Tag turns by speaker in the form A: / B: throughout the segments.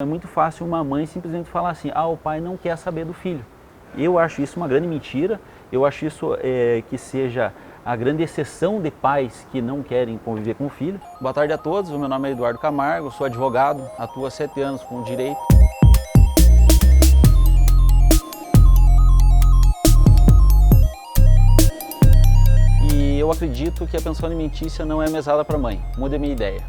A: É muito fácil uma mãe simplesmente falar assim, o pai não quer saber do filho. Eu acho isso uma grande mentira, eu acho isso que seja a grande exceção de pais que não querem conviver com o filho. Boa tarde a todos, o meu nome é Eduardo Camargo, sou advogado, atuo há 7 anos com direito. E eu acredito que a pensão alimentícia não é mesada para mãe, mude a minha ideia.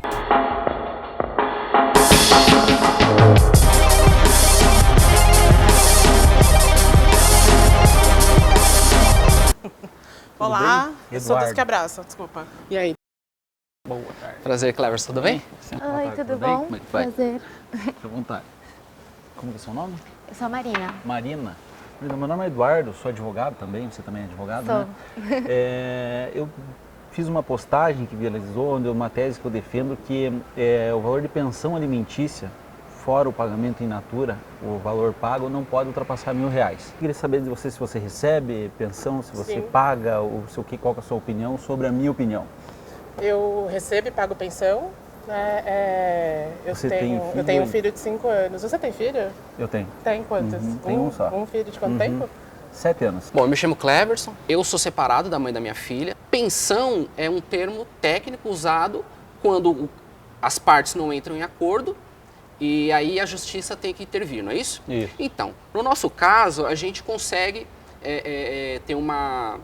B: Olá, eu sou dos
A: Eduardo.
B: que abraçam, desculpa. E aí?
A: Boa tarde.
C: Prazer, Cleverson, tudo bem?
D: Oi, tudo
A: bem?
D: bom?
A: Como é que vai?
D: Prazer.
A: Fique à vontade. Como que é seu nome?
D: Eu sou a Marina.
A: Marina. Meu nome é Eduardo, sou advogado também, você também é advogado,
D: Sou.
A: né? Eu fiz uma postagem que viralizou, onde uma tese que eu defendo que o valor de pensão alimentícia, fora o pagamento in natura, o valor pago não pode ultrapassar R$1.000. Queria saber de você se você recebe pensão, se você
B: Sim.
A: paga, ou qual que é a sua opinião sobre a minha opinião.
B: Eu recebo e pago pensão. Né?
A: Você tem filho?
B: Eu tenho um filho de 5 anos. Você tem filho?
A: Eu tenho.
B: Tem quantos?
A: Tenho um só.
B: Um filho de quanto tempo?
A: 7 anos.
C: Bom, eu me chamo Cleverson, eu sou separado da mãe da minha filha. Pensão é um termo técnico usado quando as partes não entram em acordo e aí a justiça tem que intervir, não é isso?
A: Isso.
C: Então, no nosso caso, a gente consegue ter uma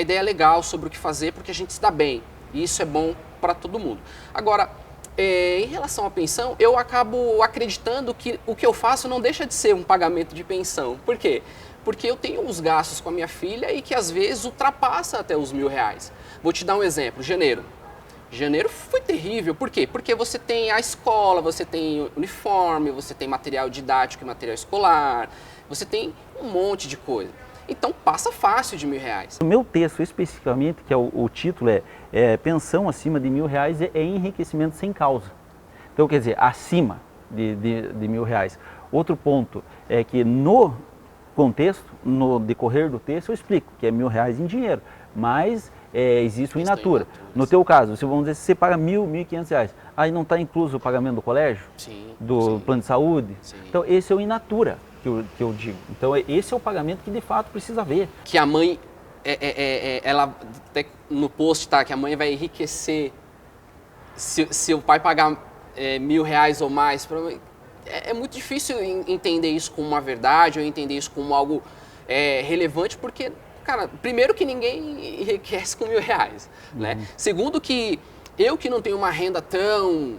C: ideia legal sobre o que fazer porque a gente se dá bem. E isso é bom para todo mundo. Agora, em relação à pensão, eu acabo acreditando que o que eu faço não deixa de ser um pagamento de pensão. Por quê? Porque eu tenho uns gastos com a minha filha e que às vezes ultrapassa até os R$1.000. Vou te dar um exemplo, janeiro. Janeiro foi terrível, por quê? Porque você tem a escola, você tem uniforme, você tem material didático e material escolar, você tem um monte de coisa. Então passa fácil de R$1.000.
A: O meu texto especificamente, que é o título pensão acima de R$1.000 é enriquecimento sem causa. Então quer dizer, acima de R$1.000. Outro ponto é que no contexto, no decorrer do texto, eu explico que é R$1.000 em dinheiro, mas existe o in natura. No teu caso, se vamos dizer, se você paga R$1.000, R$1.500, aí não está incluso o pagamento do colégio,
C: Sim,
A: do plano de saúde.
C: Sim.
A: Então esse é o in natura que eu digo. Então esse é o pagamento que de fato precisa haver.
C: Que a mãe, ela até no post tá que a mãe vai enriquecer se o pai pagar R$1.000 ou mais. É muito difícil entender isso como uma verdade ou entender isso como algo relevante, porque, cara, primeiro que ninguém enriquece com R$1.000, né? Segundo que eu que não tenho uma renda tão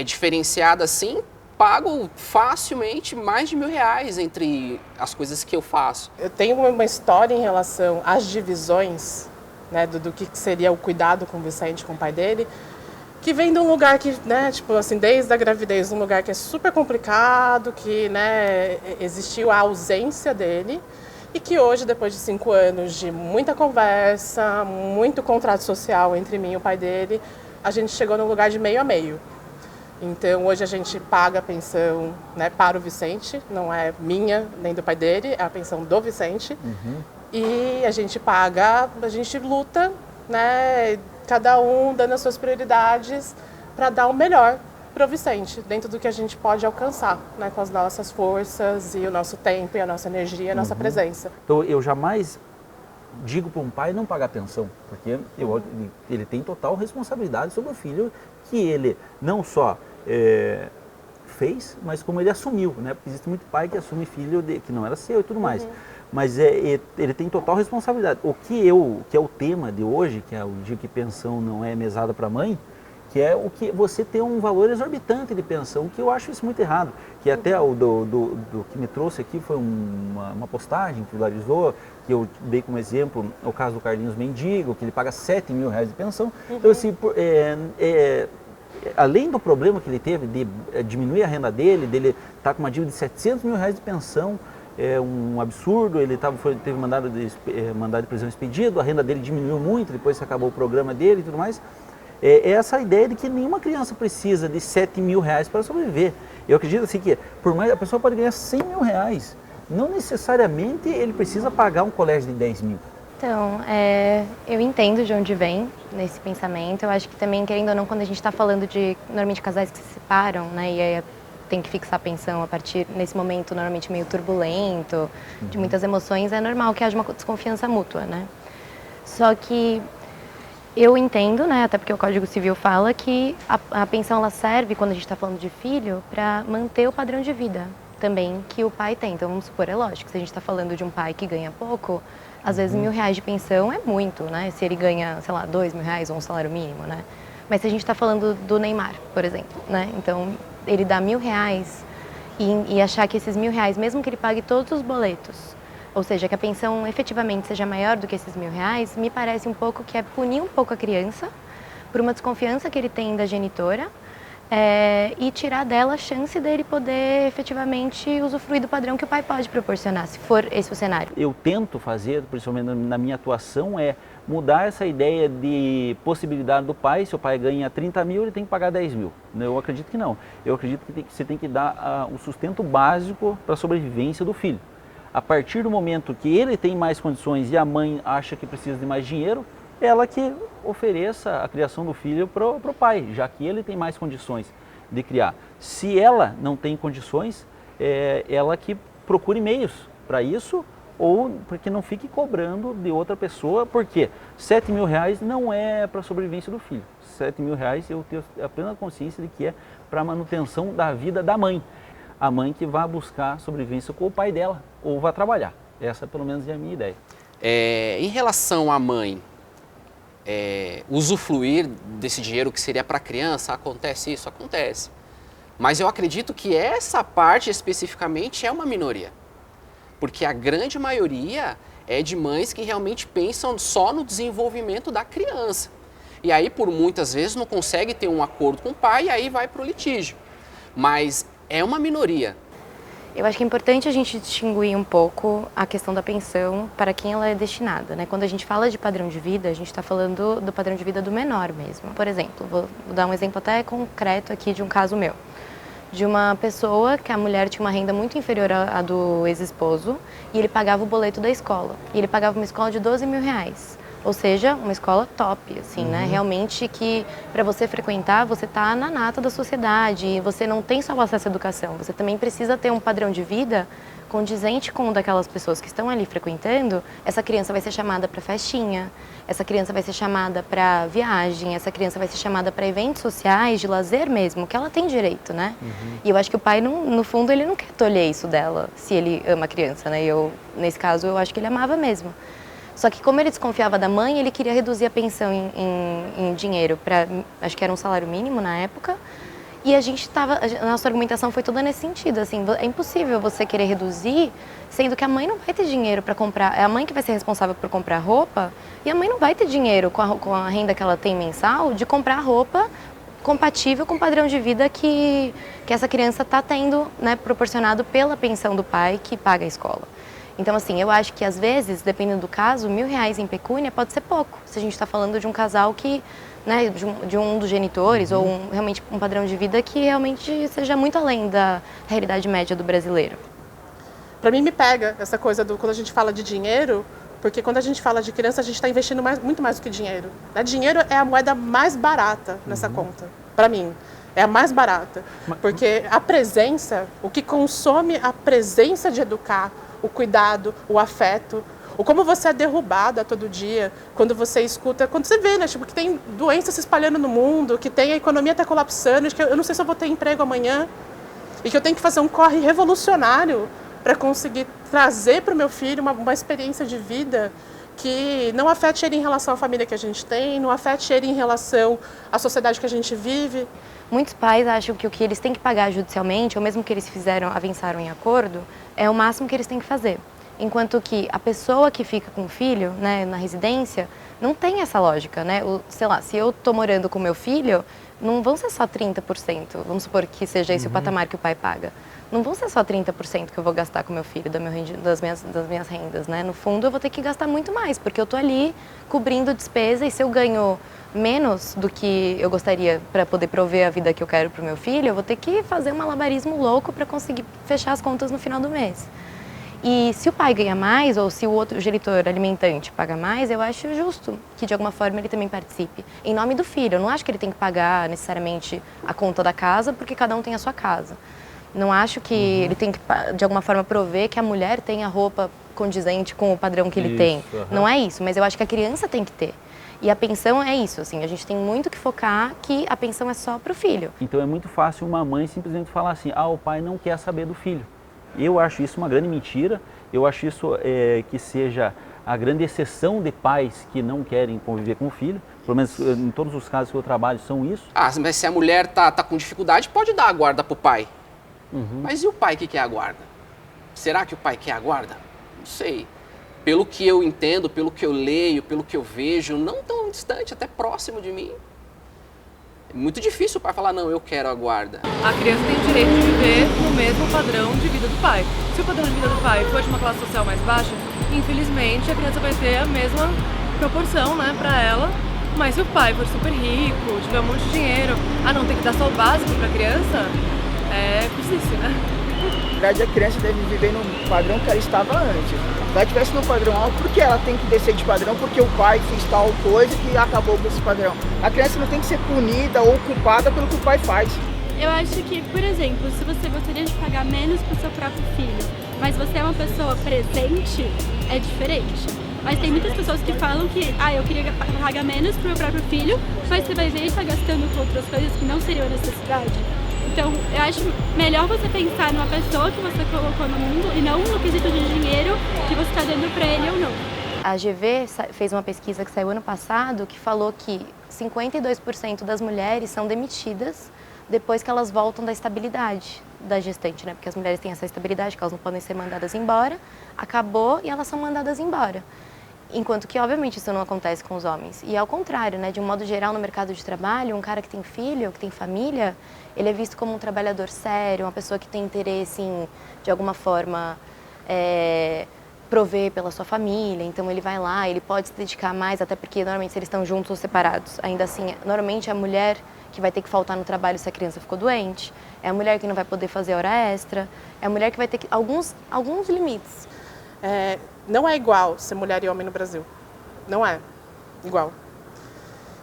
C: diferenciada assim, pago facilmente mais de R$1.000 entre as coisas que eu faço.
B: Eu tenho uma história em relação às divisões, né, do que seria o cuidado com o Vicente, com o pai dele, que vem de um lugar que, né, tipo assim, desde a gravidez, um lugar que é super complicado, que, né, existiu a ausência dele e que hoje, depois de 5 anos de muita conversa, muito contrato social entre mim e o pai dele, a gente chegou num lugar de meio a meio. Então, hoje a gente paga a pensão, né, para o Vicente, não é minha nem do pai dele, é a pensão do Vicente. E a gente paga, a gente luta, né, cada um dando as suas prioridades para dar o melhor para o Vicente, dentro do que a gente pode alcançar, né, com as nossas forças e o nosso tempo, e a nossa energia, e a nossa presença.
A: Então eu jamais digo para um pai não pagar pensão, porque ele tem total responsabilidade sobre o filho que ele não só fez, mas como ele assumiu, né? Porque existe muito pai que assume filho que não era seu e tudo mais. Mas ele tem total responsabilidade. O que é o tema de hoje, que é o dia que pensão não é mesada para mãe, que é o que você tem um valor exorbitante de pensão, que eu acho isso muito errado. Que até o do que me trouxe aqui foi uma postagem que viralizou, que eu dei como exemplo o caso do Carlinhos Mendigo, que ele paga R$7.000 de pensão. Então, assim, além do problema que ele teve de diminuir a renda dele estar com uma dívida de R$700.000 de pensão, é um absurdo, ele teve mandado de prisão expedido, a renda dele diminuiu muito depois que acabou o programa dele e tudo mais. Essa ideia de que nenhuma criança precisa de R$7.000 para sobreviver. Eu acredito assim que, por mais a pessoa pode ganhar R$100.000, não necessariamente ele precisa pagar um colégio de 10 mil.
D: Então, eu entendo de onde vem nesse pensamento. Eu acho que também, querendo ou não, quando a gente está falando de, normalmente, casais que se separam, né, e aí tem que fixar a pensão a partir, nesse momento, normalmente meio turbulento, de muitas emoções, é normal que haja uma desconfiança mútua, né? Só que eu entendo, né, até porque o Código Civil fala que a pensão ela serve, quando a gente está falando de filho, para manter o padrão de vida também que o pai tem. Então, vamos supor, é lógico, se a gente está falando de um pai que ganha pouco, às vezes R$1.000 de pensão é muito, né? Se ele ganha, sei lá, R$2.000 ou um salário mínimo, né? Mas se a gente está falando do Neymar, por exemplo, né? Então, ele dá R$1.000 e achar que esses R$1.000, mesmo que ele pague todos os boletos, ou seja, que a pensão efetivamente seja maior do que esses R$1.000, me parece um pouco que é punir um pouco a criança por uma desconfiança que ele tem da genitora e tirar dela a chance dele poder efetivamente usufruir do padrão que o pai pode proporcionar, se for esse o cenário.
A: Eu tento fazer, principalmente na minha atuação, mudar essa ideia de possibilidade do pai. Se o pai ganha 30 mil, ele tem que pagar 10 mil. Eu acredito que não. Eu acredito que você tem que dar o sustento básico para a sobrevivência do filho. A partir do momento que ele tem mais condições e a mãe acha que precisa de mais dinheiro, ela que ofereça a criação do filho para o pai, já que ele tem mais condições de criar. Se ela não tem condições, ela que procure meios para isso, ou porque não fique cobrando de outra pessoa, porque R$7.000 não é para a sobrevivência do filho. R$7.000 eu tenho a plena consciência de que é para a manutenção da vida da mãe. A mãe que vai buscar sobrevivência com o pai dela, ou vai trabalhar. Essa pelo menos é a minha ideia.
C: Em relação à mãe, usufruir desse dinheiro que seria para a criança, acontece isso? Acontece. Mas eu acredito que essa parte especificamente é uma minoria. Porque a grande maioria é de mães que realmente pensam só no desenvolvimento da criança. E aí, por muitas vezes, não consegue ter um acordo com o pai e aí vai para o litígio. Mas é uma minoria.
D: Eu acho que é importante a gente distinguir um pouco a questão da pensão para quem ela é destinada, né? Quando a gente fala de padrão de vida, a gente está falando do padrão de vida do menor mesmo. Por exemplo, vou dar um exemplo até concreto aqui de um caso meu. De uma pessoa que a mulher tinha uma renda muito inferior à do ex-esposo e ele pagava o boleto da escola. E ele pagava uma escola de R$12.000. Ou seja, uma escola top, assim, né? Realmente que para você frequentar, você tá na nata da sociedade e você não tem só acesso à educação, você também precisa ter um padrão de vida condizente com o daquelas pessoas que estão ali frequentando. Essa criança vai ser chamada para festinha, essa criança vai ser chamada para viagem, essa criança vai ser chamada para eventos sociais, de lazer mesmo, que ela tem direito, né? E eu acho que o pai, no fundo, ele não quer tolher isso dela, se ele ama a criança, né? Nesse caso, eu acho que ele amava mesmo. Só que como ele desconfiava da mãe, ele queria reduzir a pensão em dinheiro para, acho que era um salário mínimo na época. E a nossa argumentação foi toda nesse sentido, assim, é impossível você querer reduzir, sendo que a mãe não vai ter dinheiro para comprar, é a mãe que vai ser responsável por comprar roupa, e a mãe não vai ter dinheiro com a renda que ela tem mensal de comprar roupa compatível com o padrão de vida que essa criança está tendo, né, proporcionado pela pensão do pai que paga a escola. Então, assim, eu acho que às vezes, dependendo do caso, R$1.000 em pecúnia pode ser pouco. Se a gente está falando de um casal que, né, de um dos genitores ou realmente um padrão de vida que realmente seja muito além da realidade média do brasileiro.
B: Para mim me pega essa coisa quando a gente fala de dinheiro, porque quando a gente fala de criança a gente está investindo muito mais do que dinheiro. Né? Dinheiro é a moeda mais barata nessa conta, para mim. É a mais barata, porque a presença, o que consome a presença de educar, o cuidado, o afeto, ou como você é derrubada todo dia, quando você escuta, quando você vê, né, tipo, que tem doença se espalhando no mundo, que tem a economia até colapsando, que eu não sei se eu vou ter emprego amanhã, e que eu tenho que fazer um corre revolucionário para conseguir trazer para o meu filho uma experiência de vida que não afete ele em relação à família que a gente tem, não afete ele em relação à sociedade que a gente vive.
D: Muitos pais acham que o que eles têm que pagar judicialmente, ou mesmo que eles avançaram em acordo, é o máximo que eles têm que fazer. Enquanto que a pessoa que fica com o filho, né, na residência, não tem essa lógica, né? Sei lá, se eu estou morando com meu filho, não vão ser só 30%, vamos supor que seja esse o patamar que o pai paga. Não vão ser só 30% que eu vou gastar com meu filho, das minhas rendas, né? No fundo, eu vou ter que gastar muito mais, porque eu estou ali cobrindo despesa e se eu ganho menos do que eu gostaria para poder prover a vida que eu quero para o meu filho, eu vou ter que fazer um malabarismo louco para conseguir fechar as contas no final do mês. E se o pai ganha mais, ou se o genitor alimentante paga mais, eu acho justo que de alguma forma ele também participe. Em nome do filho, eu não acho que ele tem que pagar necessariamente a conta da casa, porque cada um tem a sua casa. Não acho que ele tem que, de alguma forma, prover que a mulher tenha roupa condizente com o padrão que ele tem. Não é isso, mas eu acho que a criança tem que ter. E a pensão é isso, assim, a gente tem muito que focar que a pensão é só para o filho.
A: Então é muito fácil uma mãe simplesmente falar assim, o pai não quer saber do filho. Eu acho isso uma grande mentira, eu acho isso que seja a grande exceção de pais que não querem conviver com o filho, pelo menos em todos os casos que eu trabalho são isso.
C: Mas se a mulher tá com dificuldade, pode dar a guarda pro pai. Mas e o pai que quer a guarda? Será que o pai quer a guarda? Não sei. Pelo que eu entendo, pelo que eu leio, pelo que eu vejo, não tão distante, até próximo de mim. É muito difícil o pai falar, não, eu quero a guarda.
E: A criança tem o direito de viver no mesmo padrão de vida do pai. Se o padrão de vida do pai for de uma classe social mais baixa, infelizmente a criança vai ter a mesma proporção, né, pra ela. Mas se o pai for super rico, tiver um monte de dinheiro, não, tem que dar só o básico pra criança, é difícil, né?
F: Na verdade, a criança deve viver no padrão que ela estava antes. Se ela estivesse no padrão alto, por que ela tem que descer de padrão? Porque o pai fez tal coisa que acabou com esse padrão. A criança não tem que ser punida ou culpada pelo que o pai faz.
G: Eu acho que, por exemplo, se você gostaria de pagar menos para o seu próprio filho, mas você é uma pessoa presente, é diferente. Mas tem muitas pessoas que falam que, eu queria pagar menos para o meu próprio filho, mas você vai ver ele está gastando com outras coisas que não seriam necessidade. Então, eu acho melhor você pensar numa pessoa que você colocou no mundo e não no quesito de dinheiro que você está dando para ele ou não.
D: A GV fez uma pesquisa que saiu ano passado que falou que 52% das mulheres são demitidas depois que elas voltam da estabilidade da gestante, né? Porque as mulheres têm essa estabilidade, que elas não podem ser mandadas embora, acabou e elas são mandadas embora. Enquanto que, obviamente, isso não acontece com os homens. E ao contrário, né? De um modo geral, no mercado de trabalho, um cara que tem filho, que tem família, ele é visto como um trabalhador sério, uma pessoa que tem interesse em, de alguma forma, prover pela sua família. Então, ele vai lá, ele pode se dedicar mais, até porque, normalmente, se eles estão juntos ou separados. Ainda assim, normalmente, é a mulher que vai ter que faltar no trabalho se a criança ficou doente, é a mulher que não vai poder fazer hora extra, é a mulher que vai ter que... alguns limites.
B: Não é igual ser mulher e homem no Brasil. Não é igual.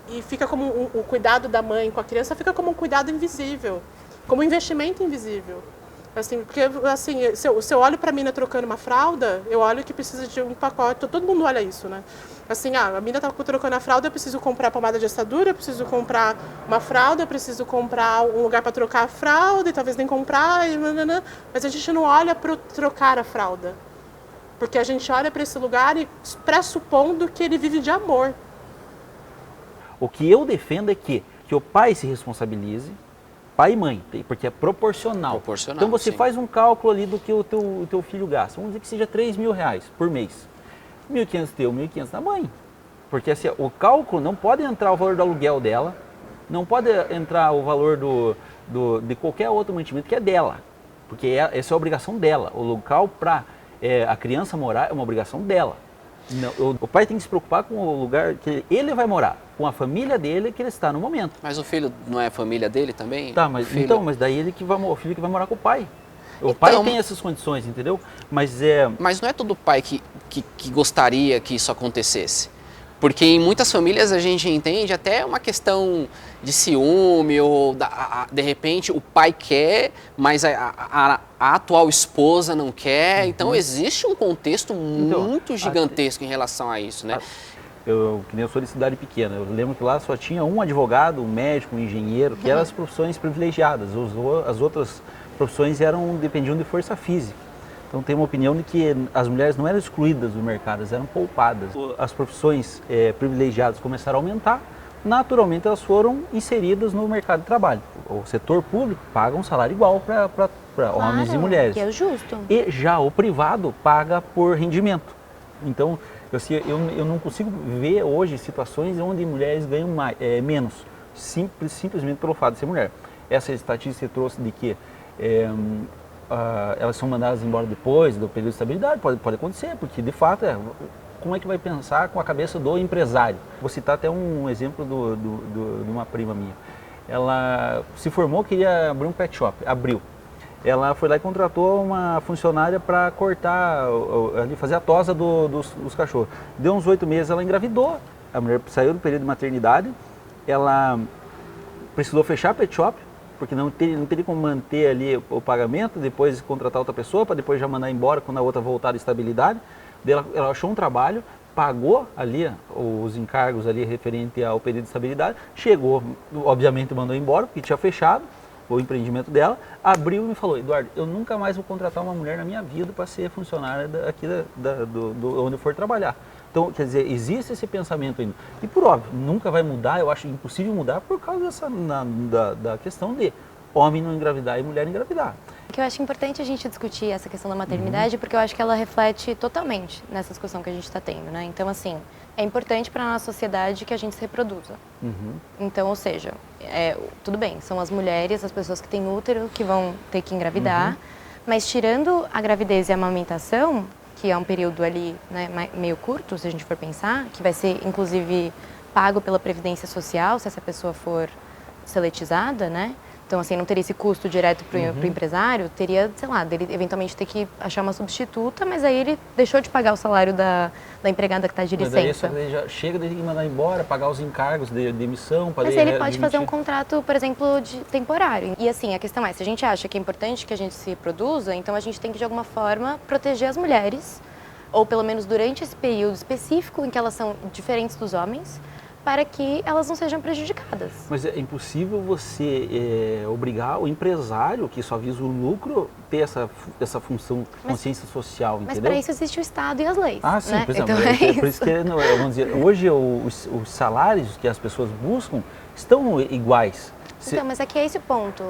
B: E fica como o cuidado da mãe com a criança fica como um cuidado invisível, como um investimento invisível. Assim, porque assim, se eu olho para a mina trocando uma fralda, eu olho que precisa de um pacote, todo mundo olha isso, né? Assim, a mina está trocando a fralda, eu preciso comprar pomada de assadura, eu preciso comprar uma fralda, eu preciso comprar um lugar para trocar a fralda, e talvez nem comprar, mas a gente não olha para trocar a fralda. Porque a gente olha para esse lugar e pressupondo que ele vive de amor.
A: O que eu defendo é que o pai se responsabilize, pai e mãe, porque é proporcional. Então você faz um cálculo ali do que o teu filho gasta. Vamos dizer que seja R$3.000 por mês. 1.500 teu, 1.500 da mãe. Porque assim, o cálculo não pode entrar o valor do aluguel dela, não pode entrar o valor de qualquer outro mantimento que é dela. Porque essa é a obrigação dela. O local para a criança morar é uma obrigação dela. Não, o pai tem que se preocupar com o lugar que ele vai morar, com a família dele que ele está no momento.
C: Mas o filho não é a família dele também?
A: Tá, mas daí o filho que vai morar com o pai. O pai tem essas condições, entendeu? Mas
C: não é todo pai que gostaria que isso acontecesse. Porque em muitas famílias a gente entende até uma questão de ciúme ou de repente o pai quer, mas a atual esposa não quer. Uhum. Então existe um contexto muito gigantesco em relação a isso, né?
A: Eu sou de cidade pequena, eu lembro que lá só tinha um advogado, um médico, um engenheiro, que eram as profissões privilegiadas. As outras profissões dependiam de força física. Então tem uma opinião de que as mulheres não eram excluídas do mercado, elas eram poupadas. As profissões privilegiadas começaram a aumentar, naturalmente elas foram inseridas no mercado de trabalho. O setor público paga um salário igual para homens e mulheres.
D: Que é justo.
A: E já o privado paga por rendimento. Então eu não consigo ver hoje situações onde mulheres ganham menos, simplesmente pelo fato de ser mulher. Essa estatística que você trouxe de que elas são mandadas embora depois do período de estabilidade, pode acontecer, porque de fato como é que vai pensar com a cabeça do empresário? Vou citar até um exemplo de uma prima minha. Ela se formou, queria abrir um pet shop, abriu. Ela foi lá e contratou uma funcionária para cortar, fazer a tosa dos cachorros. Deu uns 8 meses, ela engravidou. A mulher saiu do período de maternidade, ela precisou fechar a pet shop, porque não teria como manter ali o pagamento, depois contratar outra pessoa, para depois já mandar embora quando a outra voltar à estabilidade. Ela achou um trabalho, pagou ali os encargos ali referente ao período de estabilidade, chegou, obviamente mandou embora, porque tinha fechado o empreendimento dela, abriu e me falou: Eduardo, eu nunca mais vou contratar uma mulher na minha vida para ser funcionária aqui do onde eu for trabalhar. Então, quer dizer, existe esse pensamento ainda. E por óbvio, nunca vai mudar, eu acho impossível mudar por causa da questão de homem não engravidar e mulher engravidar.
D: Que eu acho importante a gente discutir essa questão da maternidade, porque eu acho que ela reflete totalmente nessa discussão que a gente está tendo, né? Então, assim, é importante para a nossa sociedade que a gente se reproduza. Então, ou seja, tudo bem, são as mulheres, as pessoas que têm útero que vão ter que engravidar, mas tirando a gravidez e a amamentação, que é um período ali, né, meio curto, se a gente for pensar, que vai ser, inclusive, pago pela Previdência Social, se essa pessoa for seletizada, né? Então, assim, não teria esse custo direto para o empresário, teria, sei lá, dele eventualmente ter que achar uma substituta, mas aí ele deixou de pagar o salário da empregada que está de licença.
A: Mas daí já chega de mandar embora, pagar os encargos de demissão.
D: Mas ele pode fazer um contrato, por exemplo, de temporário. E assim, a questão é, se a gente acha que é importante que a gente se reproduza, então a gente tem que, de alguma forma, proteger as mulheres, ou pelo menos durante esse período específico em que elas são diferentes dos homens, para que elas não sejam prejudicadas.
A: Mas é impossível você obrigar o empresário, que só visa o lucro, ter essa função de consciência social, entendeu?
D: Mas para isso existe o Estado e as leis.
A: Ah, sim,
D: né?
A: por exemplo,
D: Então,
A: por isso que, vamos dizer, hoje os salários que as pessoas buscam estão iguais.
D: Então, mas aqui é esse o ponto.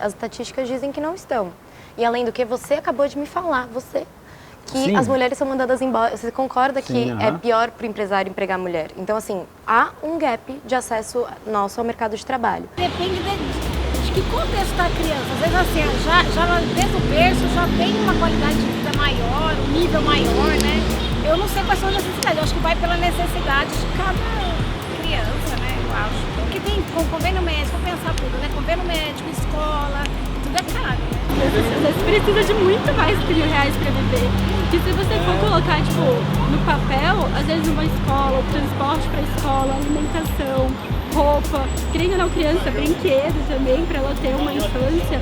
D: As estatísticas dizem que não estão. E além do que, você acabou de me falar, que
A: Sim.
D: as mulheres são mandadas embora. Você concorda que
A: Sim,
D: é pior para o empresário empregar a mulher? Então, assim, há um gap de acesso nosso ao mercado de trabalho.
H: Depende de que contexto está a criança. Às vezes, assim, já desde o berço já tem uma qualidade de vida maior, um nível maior, né? Eu não sei quais são as necessidades. Eu acho que vai pela necessidade de cada criança, né? Eu acho. Porque tem convênio médico, vou pensar tudo, né? Convênio médico, escola, tudo é caro, né?
G: Às vezes precisa de muito mais que R$1.000 para viver. E se você for colocar, tipo, no papel, às vezes uma escola, o transporte para a escola, alimentação, roupa, querendo ou não criança, brinquedos também, para ela ter uma infância,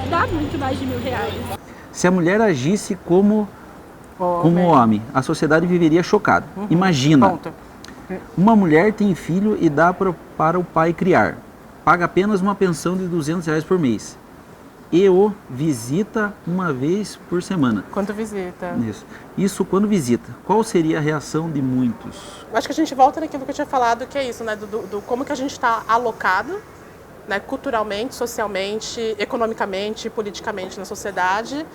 G: dá muito mais de R$1.000.
A: Se a mulher agisse como homem, a sociedade viveria chocada. Imagina,
B: Ponto.
A: uma mulher tem filho e dá para o pai criar. Paga apenas uma pensão de R$200 por mês. E o visita uma vez por semana.
B: Quando visita.
A: Isso quando visita. Qual seria a reação de muitos?
B: Eu acho que a gente volta naquilo que eu tinha falado, que é isso, né? Do como que a gente está alocado, né? Culturalmente, socialmente, economicamente, politicamente na sociedade.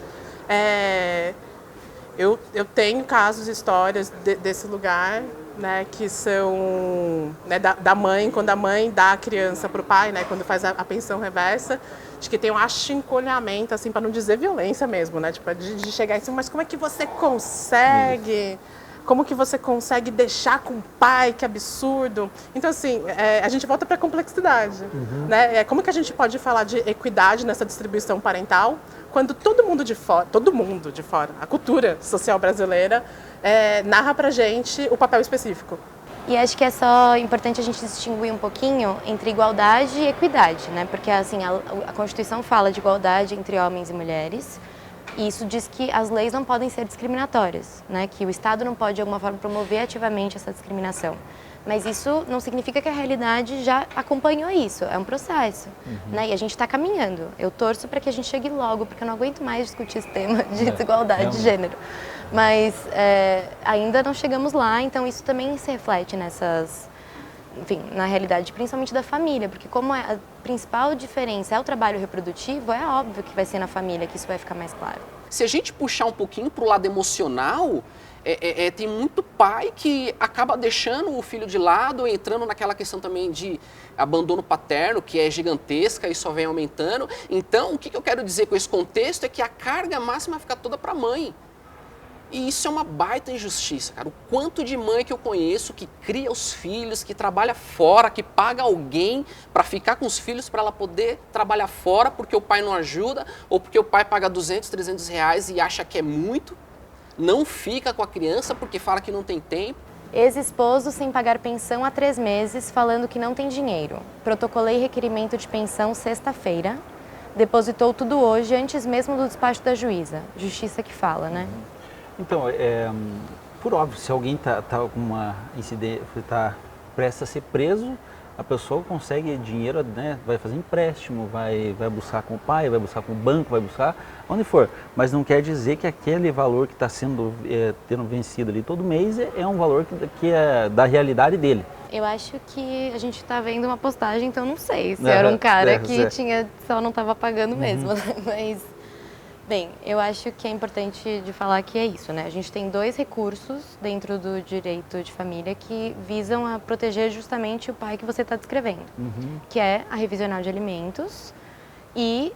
B: Eu tenho casos, histórias desse lugar, né? Que são, né, da mãe, quando a mãe dá a criança para o pai, né? Quando faz a pensão reversa. De que tem um achincalhamento, assim, para não dizer violência mesmo, né? Tipo, de chegar assim, mas como é que você consegue? Como que você consegue deixar com o pai? Que absurdo. Então, assim, a gente volta para a complexidade, né? Como que a gente pode falar de equidade nessa distribuição parental quando todo mundo de fora, a cultura social brasileira, narra pra gente o papel específico?
D: E acho que é só importante a gente distinguir um pouquinho entre igualdade e equidade, né? Porque assim, a Constituição fala de igualdade entre homens e mulheres, e isso diz que as leis não podem ser discriminatórias, né? Que o Estado não pode, de alguma forma, promover ativamente essa discriminação. Mas isso não significa que a realidade já acompanhou isso, é um processo, né? E a gente está caminhando. Eu torço para que a gente chegue logo, porque eu não aguento mais discutir esse tema de desigualdade de gênero. Mas ainda não chegamos lá, então isso também se reflete na realidade, principalmente da família, porque como a principal diferença é o trabalho reprodutivo, é óbvio que vai ser na família que isso vai ficar mais claro.
C: Se a gente puxar um pouquinho para o lado emocional, tem muito pai que acaba deixando o filho de lado, entrando naquela questão também de abandono paterno, que é gigantesca e só vem aumentando. Então, o que eu quero dizer com esse contexto é que a carga máxima fica toda para a mãe. E isso é uma baita injustiça, cara. O quanto de mãe que eu conheço que cria os filhos, que trabalha fora, que paga alguém para ficar com os filhos para ela poder trabalhar fora porque o pai não ajuda ou porque o pai paga R$200, R$300 e acha que é muito, não fica com a criança porque fala que não tem tempo.
D: Ex-esposo sem pagar pensão há 3 meses, falando que não tem dinheiro. Protocolei requerimento de pensão sexta-feira. Depositou tudo hoje, antes mesmo do despacho da juíza. Justiça que fala, né?
A: Então, por óbvio, se alguém tá com uma incidência, tá prestes a ser preso, a pessoa consegue dinheiro, né? Vai fazer empréstimo, vai buscar com o pai, vai buscar com o banco, vai buscar onde for. Mas não quer dizer que aquele valor que está sendo tendo vencido ali todo mês é um valor que é da realidade dele.
D: Eu acho que a gente está vendo uma postagem, então não sei se era um cara que só não estava pagando mesmo, mas... Bem, eu acho que é importante de falar que é isso, né? A gente tem 2 recursos dentro do direito de família que visam a proteger justamente o pai que você está descrevendo, que é a revisional de alimentos e,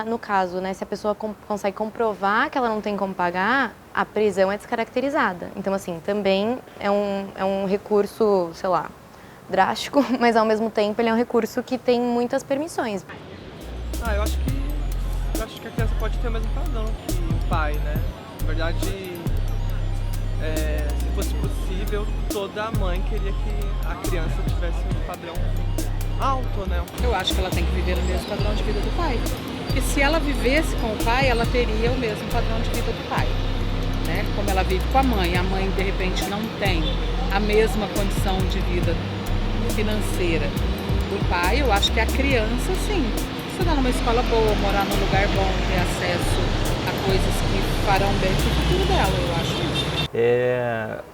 D: no caso, né, se a pessoa consegue comprovar que ela não tem como pagar, a prisão é descaracterizada. Então, assim, também é um recurso, sei lá, drástico, mas ao mesmo tempo ele é um recurso que tem muitas permissões.
I: Eu acho que a criança pode ter o mesmo padrão que o pai, né? Na verdade, se fosse possível, toda mãe queria que a criança tivesse um padrão alto, né?
J: Eu acho que ela tem que viver o mesmo padrão de vida do pai. Porque se ela vivesse com o pai, ela teria o mesmo padrão de vida do pai, né? Como ela vive com a mãe de repente não tem a mesma condição de vida financeira do pai, eu acho que a criança, sim, estudar numa escola boa, morar num lugar bom, ter acesso a coisas que farão bem para o futuro dela, eu acho isso.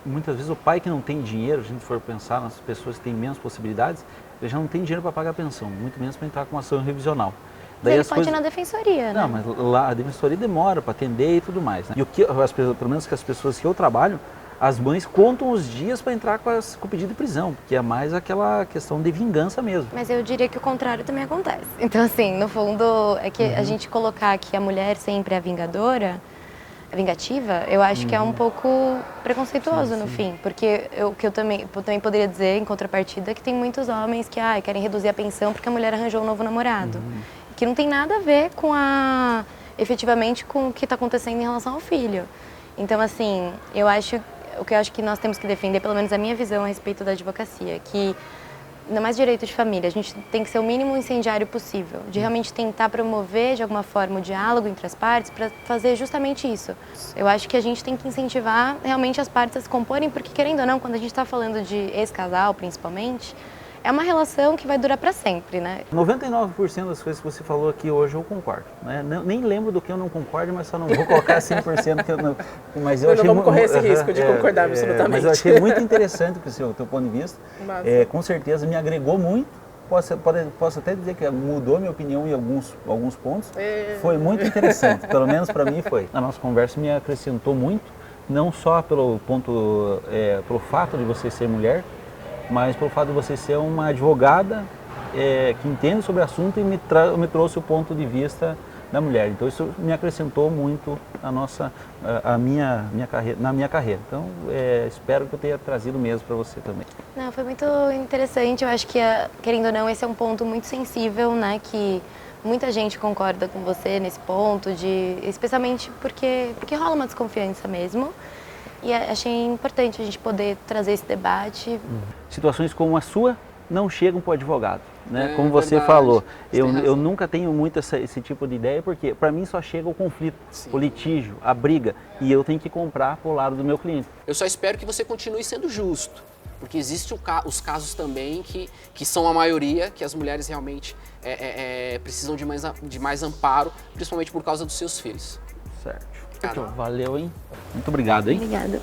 A: Muitas vezes o pai que não tem dinheiro, se a gente for pensar nas pessoas que têm menos possibilidades, ele já não tem dinheiro para pagar a pensão, muito menos para entrar com uma ação revisional.
D: Daí ele pode ir na defensoria, né?
A: Não, mas lá a defensoria demora para atender e tudo mais, né? E pelo menos que as pessoas que eu trabalho, as mães contam os dias para entrar com o pedido de prisão, que é mais aquela questão de vingança mesmo.
D: Mas eu diria que o contrário também acontece. Então, assim, no fundo, é que a gente colocar que a mulher sempre é a vingadora, a vingativa, eu acho que é um pouco preconceituoso no fim. Porque eu também poderia dizer, em contrapartida, que tem muitos homens que querem reduzir a pensão porque a mulher arranjou um novo namorado. Que não tem nada a ver com efetivamente com o que está acontecendo em relação ao filho. Então, assim, o que eu acho que nós temos que defender, pelo menos a minha visão a respeito da advocacia, que ainda mais direito de família, a gente tem que ser o mínimo incendiário possível, de realmente tentar promover de alguma forma o diálogo entre as partes para fazer justamente isso. Eu acho que a gente tem que incentivar realmente as partes a se comporem, porque querendo ou não, quando a gente está falando de ex-casal principalmente, é uma relação que vai durar para sempre, né?
A: 99% das coisas que você falou aqui hoje eu concordo, né? Nem lembro do que eu não concordo, mas só não vou colocar 100% que eu não... Mas eu achei
B: vamos correr esse risco de concordar absolutamente.
A: Mas eu achei muito interessante o teu ponto de vista. Com certeza me agregou muito. Posso até dizer que mudou minha opinião em alguns pontos. Foi muito interessante, pelo menos para mim foi. A nossa conversa me acrescentou muito, não só pelo fato de você ser mulher, mas pelo fato de você ser uma advogada que entende sobre o assunto e me trouxe o ponto de vista da mulher. Então isso me acrescentou muito na minha carreira. Então espero que eu tenha trazido mesmo para você também.
D: Não, foi muito interessante. Eu acho que, querendo ou não, esse é um ponto muito sensível, né? Que muita gente concorda com você nesse ponto, especialmente porque rola uma desconfiança mesmo. E achei importante a gente poder trazer esse debate.
A: Situações como a sua não chegam para o advogado, né? Como você falou, eu nunca tenho muito esse tipo de ideia, porque para mim só chega o conflito, o litígio, a briga, e eu tenho que comprar para o lado do meu cliente.
C: Eu só espero que você continue sendo justo, porque existem os casos também que são a maioria, que as mulheres realmente precisam de mais amparo, principalmente por causa dos seus filhos.
A: Certo. Valeu, hein? Muito obrigado, hein?
D: Obrigada.